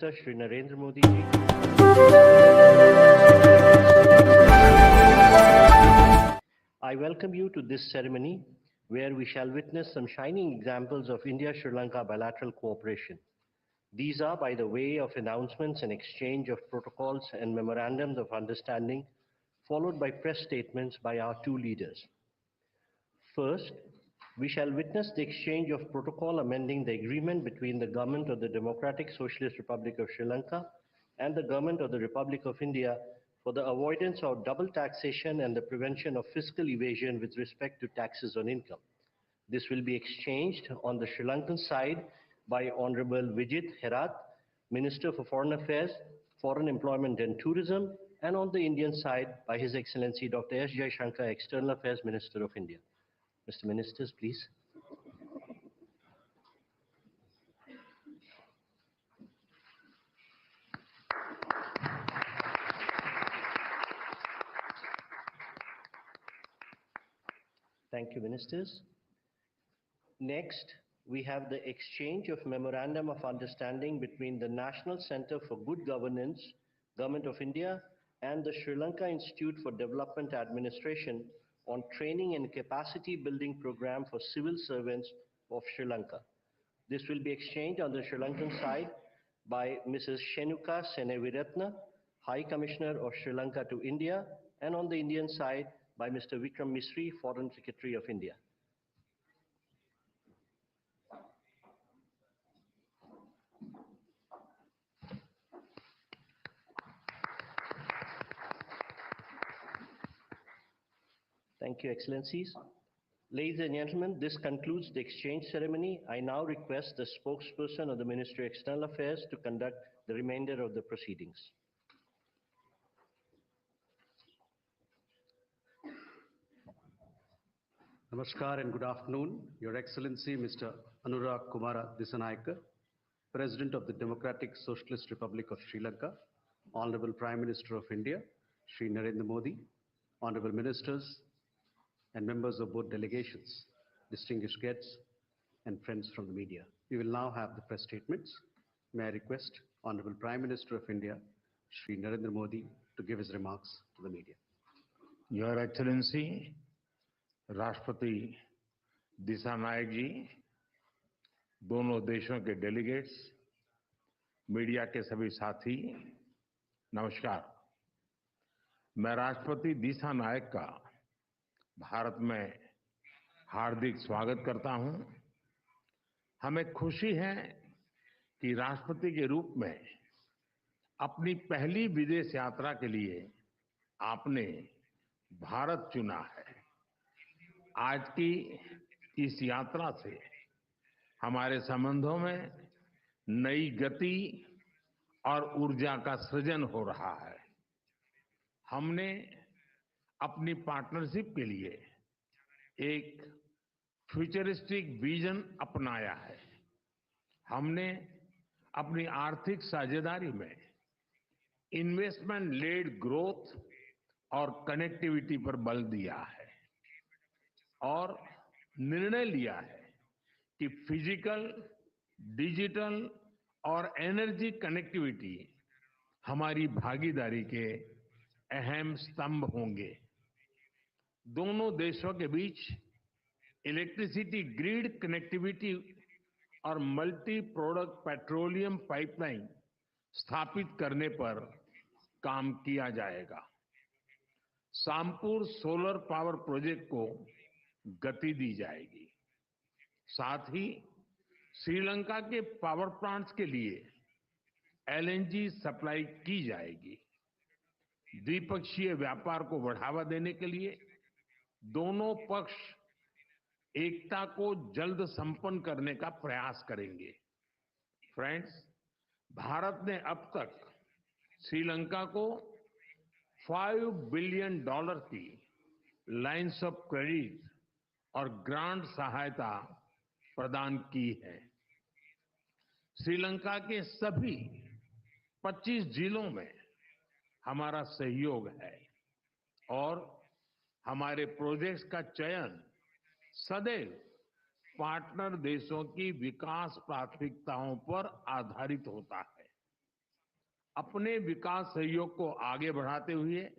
Minister Shri Narendra Modi ji. I welcome you to this ceremony where we shall witness some shining examples of India-Sri Lanka bilateral cooperation. These are by the way of announcements and exchange of protocols and memorandums of understanding, followed by press statements by our two leaders. First, we shall witness the exchange of protocol amending the agreement between the Government of the Democratic Socialist Republic of Sri Lanka and the Government of the Republic of India for the avoidance of double taxation and the prevention of fiscal evasion with respect to taxes on income. This will be exchanged on the Sri Lankan side by Honorable Vijit Herat, Minister for Foreign Affairs, Foreign Employment and Tourism, and on the Indian side by His Excellency Dr. S. Jaishankar, External Affairs Minister of India. Mr. Ministers, please. Thank you, Ministers. Next, we have the exchange of Memorandum of Understanding between the National Center for Good Governance, Government of India, and the Sri Lanka Institute for Development Administration on training and capacity building program for civil servants of Sri Lanka. This will be exchanged on the Sri Lankan side by Mrs. Chanakyaa Seneviratne, High Commissioner of Sri Lanka to India, and on the Indian side by Mr. Vikram Misri, Foreign Secretary of India. Thank you, Excellencies. Ladies and gentlemen, this concludes the exchange ceremony. I now request the spokesperson of the Ministry of External Affairs to conduct the remainder of the proceedings. Namaskar and good afternoon, Your Excellency Mr. Anura Kumara Dissanayake, President of the Democratic Socialist Republic of Sri Lanka, Honorable Prime Minister of India, Shri Narendra Modi, Honorable Ministers and members of both delegations, distinguished guests and friends from the media. We will now have the press statements. May I request Honorable Prime Minister of India, Shri Narendra Modi, to give his remarks to the media. Your Excellency, राष्ट्रपति दिशानायक जी, दोनों देशों के delegates, media के सभी साथी, नमस्कार। मैं राष्ट्रपति दिशानायक का भारत में हार्दिक स्वागत करता हूं। हमें खुशी है कि राष्ट्रपति के रूप में अपनी पहली विदेश यात्रा के लिए आपने भारत चुना है। आज की इस यात्रा से हमारे संबंधों में नई गति और ऊर्जा का सृजन हो रहा है। हमने अपनी पार्टनरशिप के लिए एक फ्यूचरिस्टिक विजन अपनाया है। हमने अपनी आर्थिक साझेदारी में इन्वेस्टमेंट लेड ग्रोथ और कनेक्टिविटी पर बल दिया है और निर्णय लिया है कि फिजिकल, डिजिटल और एनर्जी कनेक्टिविटी हमारी भागीदारी के अहम स्तंभ होंगे। दोनों देशों के बीच इलेक्ट्रिसिटी ग्रिड कनेक्टिविटी और मल्टी प्रोडक्ट पेट्रोलियम पाइपलाइन स्थापित करने पर काम किया जाएगा। सामपुर सोलर पावर प्रोजेक्ट को गति दी जाएगी। साथ ही श्रीलंका के पावर प्लांट्स के लिए एलएनजी सप्लाई की जाएगी। द्विपक्षीय व्यापार को बढ़ावा देने के लिए दोनों पक्ष एकता को जल्द संपन्न करने का प्रयास करेंगे। फ्रेंड्स, भारत ने अब तक श्रीलंका को $5 बिलियन की लाइन्स ऑफ क्रेडिट और ग्रांट सहायता प्रदान की है। श्रीलंका के सभी 25 जिलों में हमारा सहयोग है और हमारे प्रोजेक्ट्स का चयन सदैव पार्टनर देशों की विकास प्राथमिकताओं पर आधारित होता है। अपने विकास सहयोग को आगे बढ़ाते हुए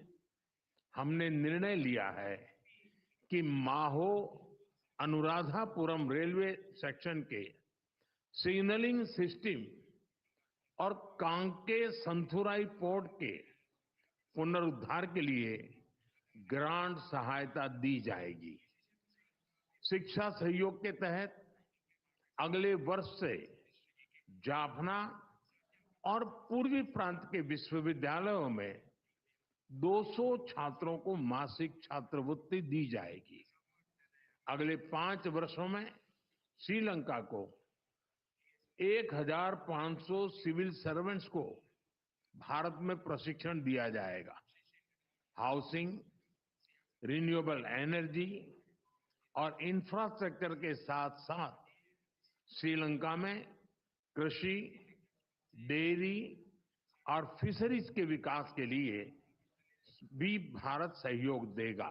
हमने निर्णय लिया है कि माहो अनुराधापुरम रेलवे सेक्शन के सिग्नलिंग सिस्टम और कांके संथुराई पोर्ट के पुनरुद्धार के लिए ग्रांट सहायता दी जाएगी। शिक्षा सहयोग के तहत अगले वर्ष से जाफना और पूर्वी प्रांत के विश्वविद्यालयों में 200 छात्रों को मासिक छात्रवृत्ति दी जाएगी। अगले 5 वर्षों में श्रीलंका को 1500 सिविल सर्वेंट्स को भारत में प्रशिक्षण दिया जाएगा। हाउसिंग, रिन्यूएबल एनर्जी और इंफ्रास्ट्रक्चर के साथ साथ श्रीलंका में कृषि, डेयरी और फिशरीज के विकास के लिए भी भारत सहयोग देगा।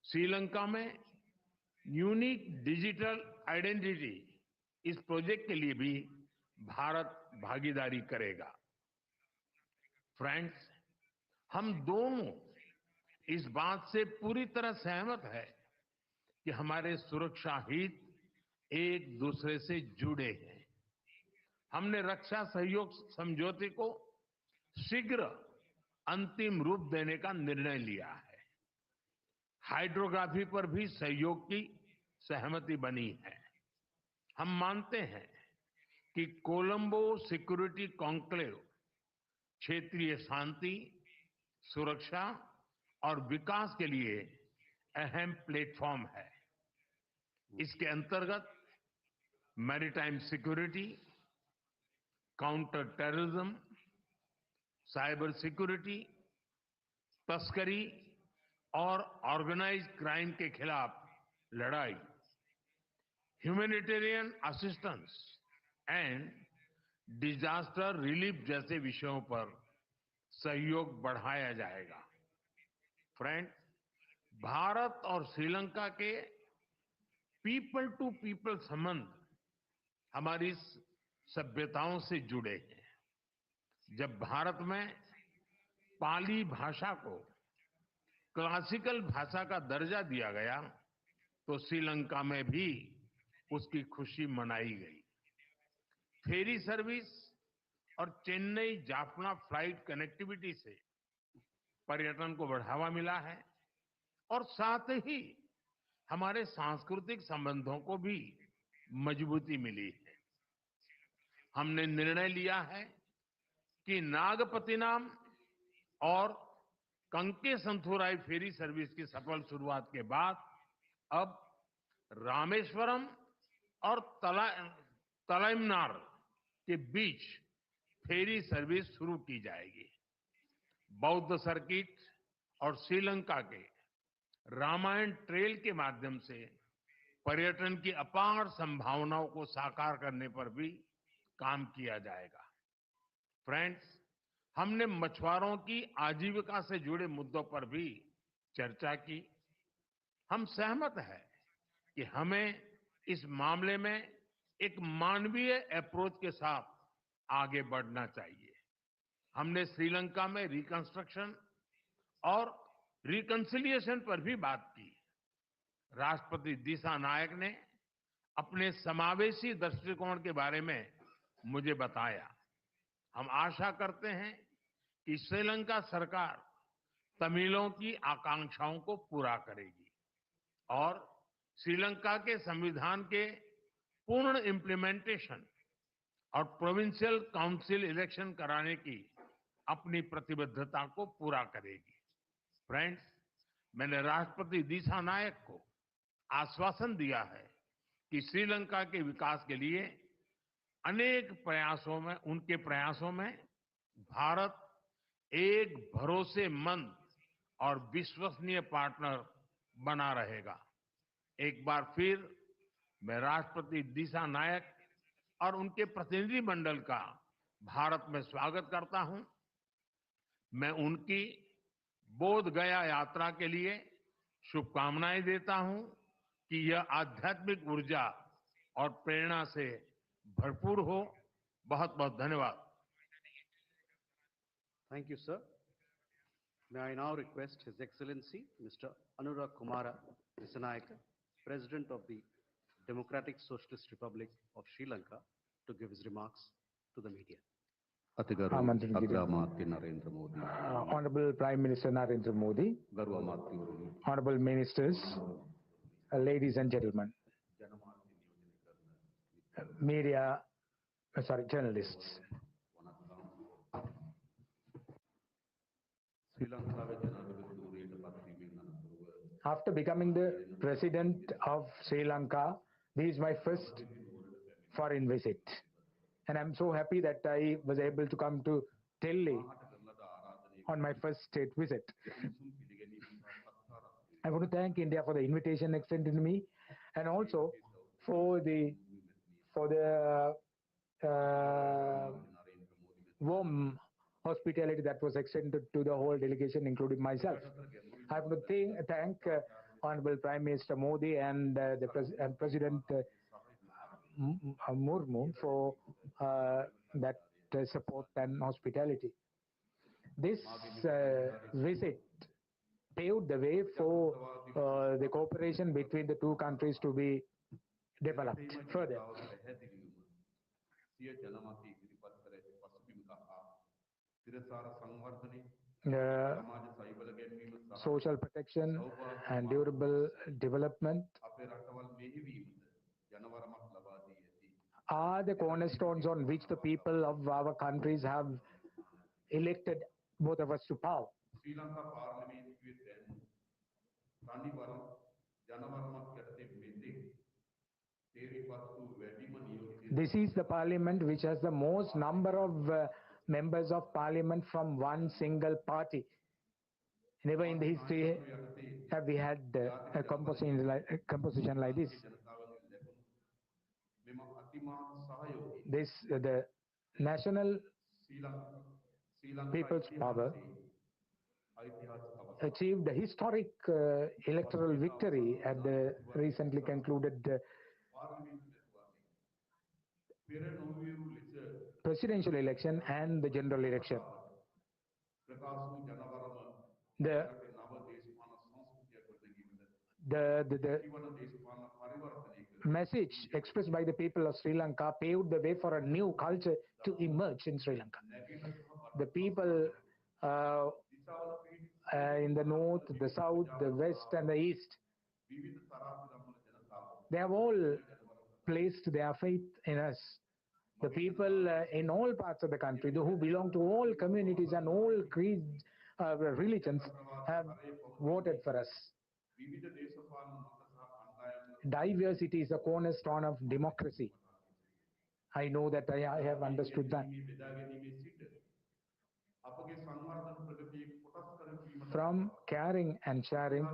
श्रीलंका में यूनिक डिजिटल आइडेंटिटी इस प्रोजेक्ट के लिए भी भारत भागीदारी करेगा। फ्रेंड्स, हम दोनों इस बात से पूरी तरह सहमत हैं कि हमारे सुरक्षा हित एक दूसरे से जुड़े हैं। हमने रक्षा सहयोग समझौते को शीघ्र अंतिम रूप देने का निर्णय लिया है। हाइड्रोग्राफी पर भी सहयोग की सहमति बनी है। हम मानते हैं कि कोलंबो सिक्योरिटी कॉन्क्लेव क्षेत्रीय शांति, सुरक्षा और विकास के लिए अहम प्लेटफॉर्म है। इसके अंतर्गत maritime security, counter terrorism, cyber security, तस्करी और ऑर्गेनाइज्ड क्राइम के खिलाफ लड़ाई, humanitarian assistance and disaster relief जैसे विषयों पर सहयोग बढ़ाया जाएगा। फ्रेंड, भारत और श्रीलंका के पीपल टू पीपल संबंध हमारी सभ्यताओं से जुड़े हैं। जब भारत में पाली भाषा को क्लासिकल भाषा का दर्जा दिया गया तो श्रीलंका में भी उसकी खुशी मनाई गई। फेरी सर्विस और चेन्नई जाफना फ्लाइट कनेक्टिविटी से पर्यटन को बढ़ावा मिला है और साथ ही हमारे सांस्कृतिक संबंधों को भी मजबूती मिली है। हमने निर्णय लिया है कि नागपतिनाम और कंके संथुराई फेरी सर्विस की सफल शुरुआत के बाद अब रामेश्वरम और तलाइमनार के बीच फेरी सर्विस शुरू की जाएगी। बौद्ध सर्किट और श्रीलंका के रामायण ट्रेल के माध्यम से पर्यटन की अपार संभावनाओं को साकार करने पर भी काम किया जाएगा। फ्रेंड्स, हमने मछुआरों की आजीविका से जुड़े मुद्दों पर भी चर्चा की। हम सहमत हैं कि हमें इस मामले में एक मानवीय अप्रोच के साथ आगे बढ़ना चाहिए। हमने श्रीलंका में रिकंस्ट्रक्शन और रिकंसिलिएशन पर भी बात की। राष्ट्रपति दिसानायक ने अपने समावेशी दृष्टिकोण के बारे में मुझे बताया। हम आशा करते हैं कि श्रीलंका सरकार तमिलों की आकांक्षाओं को पूरा करेगी और श्रीलंका के संविधान के पूर्ण इम्प्लीमेंटेशन और प्रोविंशियल काउंसिल इलेक्शन कराने की अपनी प्रतिबद्धता को पूरा करेगी। फ्रेंड्स, मैंने राष्ट्रपति दिसानायक को आश्वासन दिया है कि श्रीलंका के विकास के लिए उनके प्रयासों में भारत एक भरोसेमंद और विश्वसनीय पार्टनर बना रहेगा। एक बार फिर मैं राष्ट्रपति दिसानायक और उनके प्रतिनिधिमंडल का भारत में स्वागत करता हूं। मैं उनकी बोध गया यात्रा के लिए शुभकामनाएं देता हूं कि यह आध्यात्मिक ऊर्जा और प्रेरणा से भरपूर हो। बहुत बहुत धन्यवाद। Thank you, sir. May I now request His Excellency Mr. Anura Kumara Dissanayake, President of the Democratic Socialist Republic of Sri Lanka, to give his remarks to the media. Honorable Prime Minister Narendra Modi, Honorable Ministers, ladies and gentlemen, journalists. After becoming the President of Sri Lanka, this is my first foreign visit. And I'm so happy that I was able to come to Delhi on my first state visit. I want to thank India for the invitation extended to me, and also for the warm hospitality that was extended to the whole delegation, including myself. I want to thank Honorable Prime Minister Modi and President Murmu for that support and hospitality. This visit paved the way for the cooperation between the two countries to be developed further. Social protection and durable development are the cornerstones on which the people of our countries have elected both of us to power. This is the parliament which has the most number of members of parliament from one single party. Never in the history have we had a composition like this. The National People's Power achieved a historic electoral victory at the recently concluded presidential election and the general election. The message expressed by the people of Sri Lanka paved the way for a new culture to emerge in Sri Lanka. The people in the north, the south, the west, and the east, they have all placed their faith in us. The people in all parts of the country, who belong to all communities and all creeds, religions, have voted for us. Diversity is a cornerstone of democracy. I know that I have understood that. From caring and sharing,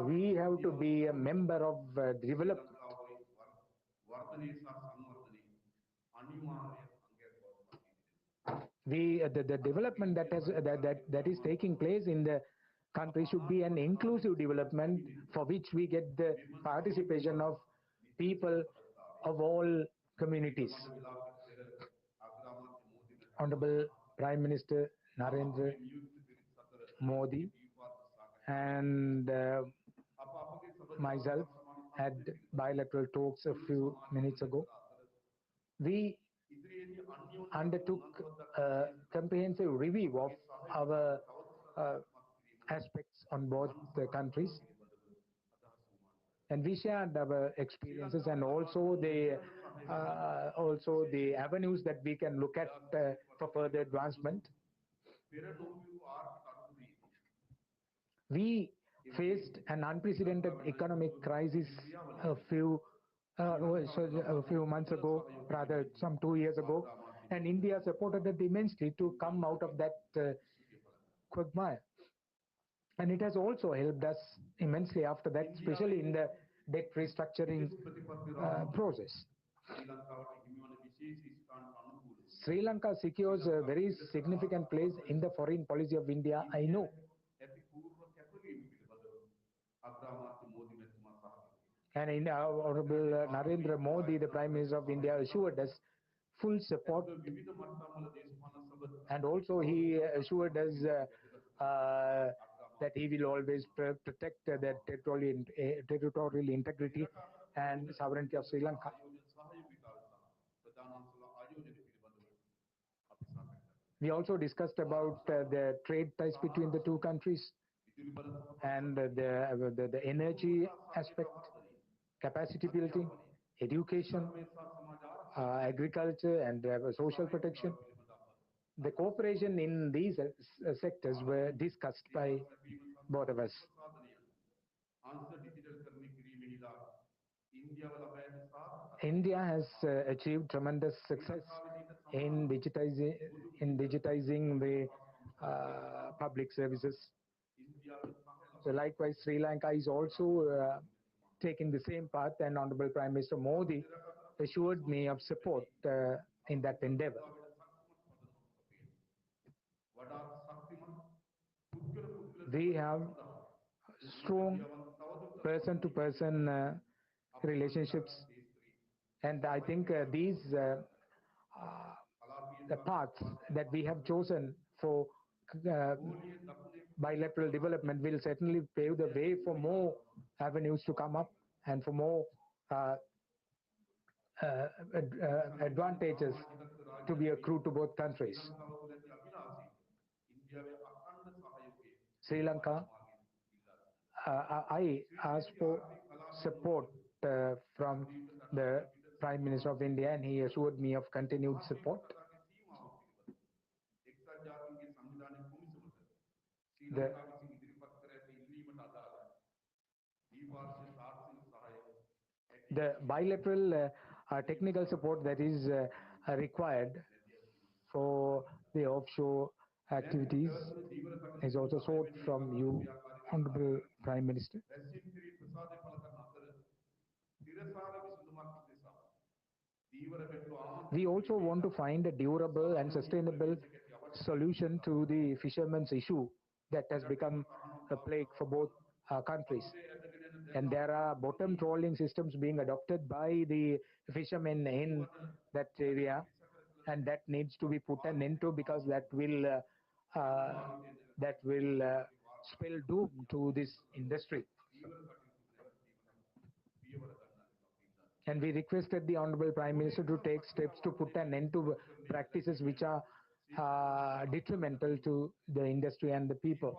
we have to be a member of development. The development that is taking place in the country should be an inclusive development for which we get the participation of people of all communities. Honorable Prime Minister Narendra Modi and myself had bilateral talks a few minutes ago. We undertook a comprehensive review of our aspects on both the countries, and we shared our experiences and also the avenues that we can look at for further advancement. We faced an unprecedented economic crisis a few months ago, rather some 2 years ago, and India supported it immensely to come out of that quagmire. And it has also helped us immensely after that, especially in the debt restructuring process. Sri Lanka secures a very significant place in the foreign policy of India, I know. And Honorable Narendra Modi, the Prime Minister of India, assured us full support And also he assured us that he will always protect the territorial integrity and sovereignty of Sri Lanka. We also discussed about the trade ties between the two countries and the energy aspect, capacity building, education, agriculture, and social protection. The cooperation in these sectors were discussed by both of us. India has achieved tremendous success in digitizing the public services. So likewise, Sri Lanka is also taking the same path, and Honorable Prime Minister Modi assured me of support in that endeavor. We have strong person-to-person relationships, and I think the paths that we have chosen for bilateral development will certainly pave the way for more avenues to come up and for more advantages to be accrued to both countries. Sri Lanka, I asked for support from the Prime Minister of India, and he assured me of continued support. The bilateral technical support that is required for the offshore activities is also sought from you, Honorable Prime Minister. We also want to find a durable and sustainable solution to the fishermen's issue that has become a plague for both countries. And there are bottom trawling systems being adopted by the fishermen in that area, and that needs to be put an end to, because that will spell doom to this industry. And we requested the Honorable Prime Minister to take steps to put an end to practices which are detrimental to the industry and the people.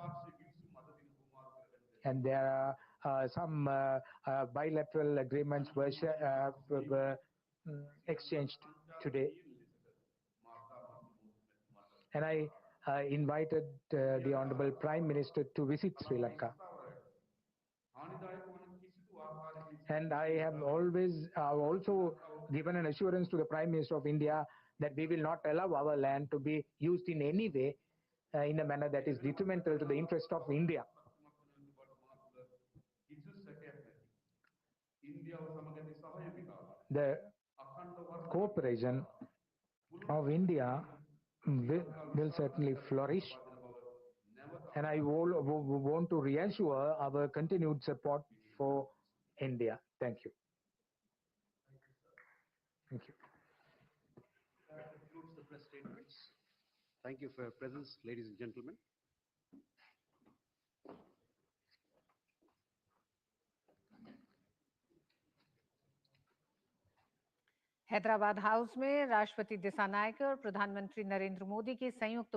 And there are some bilateral agreements were exchanged today. And I invited the Honorable Prime Minister to visit Sri Lanka. And I have also given an assurance to the Prime Minister of India that we will not allow our land to be used in any way in a manner that is detrimental to the interest of India. The cooperation of India will certainly flourish, and I want to reassure our continued support for India. Thank you. Thank you. That concludes the press statements. Thank you for your presence, ladies and gentlemen. Hyderabad house में राष्ट्रपति दिसानायके और प्रधानमंत्री नरेंद्र मोदी की संयुक्त